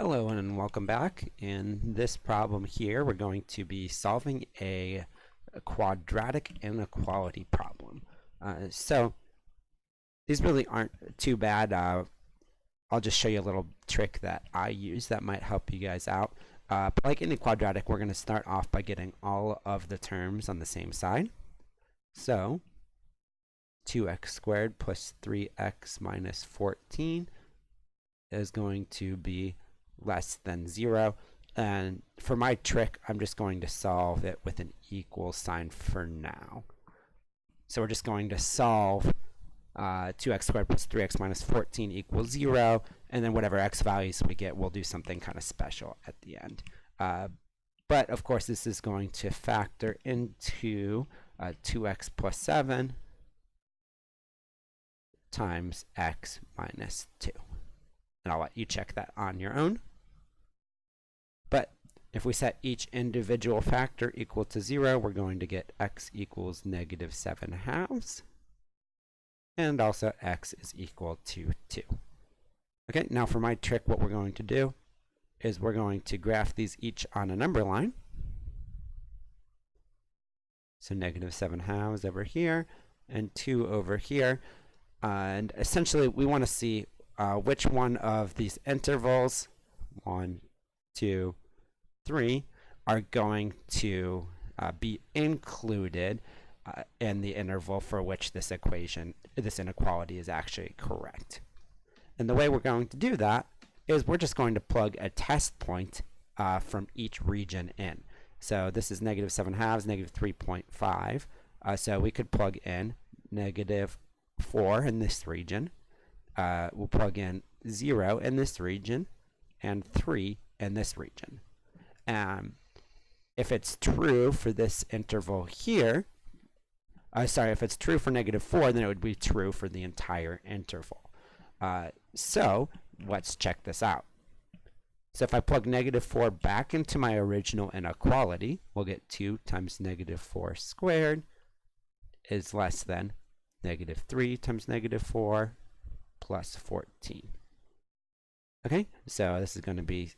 Hello and welcome back. In this problem here, we're going to be solving a quadratic inequality problem. So these really aren't too bad. I'll just show you a little trick that I use that might help you guys out. But like any quadratic, we're going to start off by getting all of the terms on the same side. So 2x squared plus 3x minus 14 is going to be less than 0. And for my trick, I'm just going to solve it with an equal sign for now. So we're just going to solve 2x squared plus 3x minus 14 equals 0. And then whatever x values we get, we'll do something kind of special at the end. But of course, this is going to factor into 2x plus 7 times x minus 2. And I'll let you check that on your own. But if we set each individual factor equal to 0, we're going to get x equals negative 7/2. And also x is equal to 2. Okay, now for my trick, what we're going to do is we're going to graph these each on a number line. So negative 7/2 over here and 2 over here. And essentially, we want to see which one of these intervals, 1, 2, 3, are going to be included in the interval for which this inequality is actually correct. And the way we're going to do that is we're just going to plug a test point from each region in. So this is negative 7/2, negative 3.5. So we could plug in negative 4 in this region. We'll plug in 0 in this region and 3 in this region. If it's true for this interval here, if it's true for negative 4, then it would be true for the entire interval. So let's check this out. So if I plug negative 4 back into my original inequality, we'll get 2 times negative 4 squared is less than negative 3 times negative 4 plus 14. Okay, so this is going to be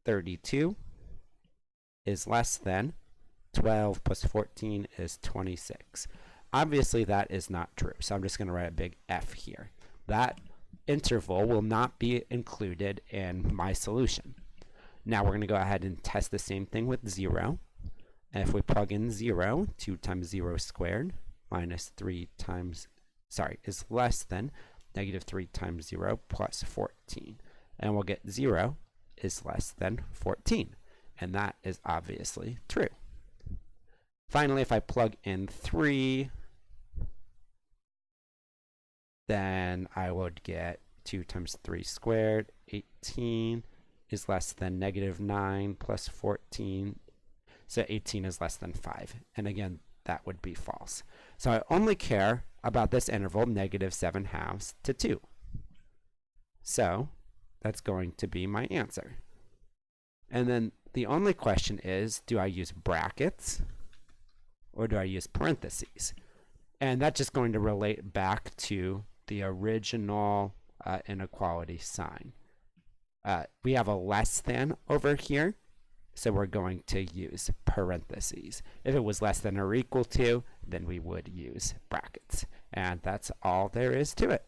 32 is less than 12 plus 14 is 26. Obviously, that is not true, so I'm just going to write a big F here. That interval will not be included in my solution. Now we're going to go ahead and test the same thing with 0. And if we plug in 0, 2 times 0 squared minus 3 times, is less than negative 3 times 0 plus 14. And we'll get 0 is less than 14. And that is obviously true. Finally, if I plug in 3, then I would get 2 times 3 squared, 18 is less than negative 9 plus 14. So 18 is less than 5. And again, that would be false. So I only care about this interval, negative 7/2 to 2. So that's going to be my answer. And then the only question is, do I use brackets or do I use parentheses? And that's just going to relate back to the original inequality sign. We have a less than over here, so we're going to use parentheses. If it was less than or equal to, then we would use brackets. And that's all there is to it.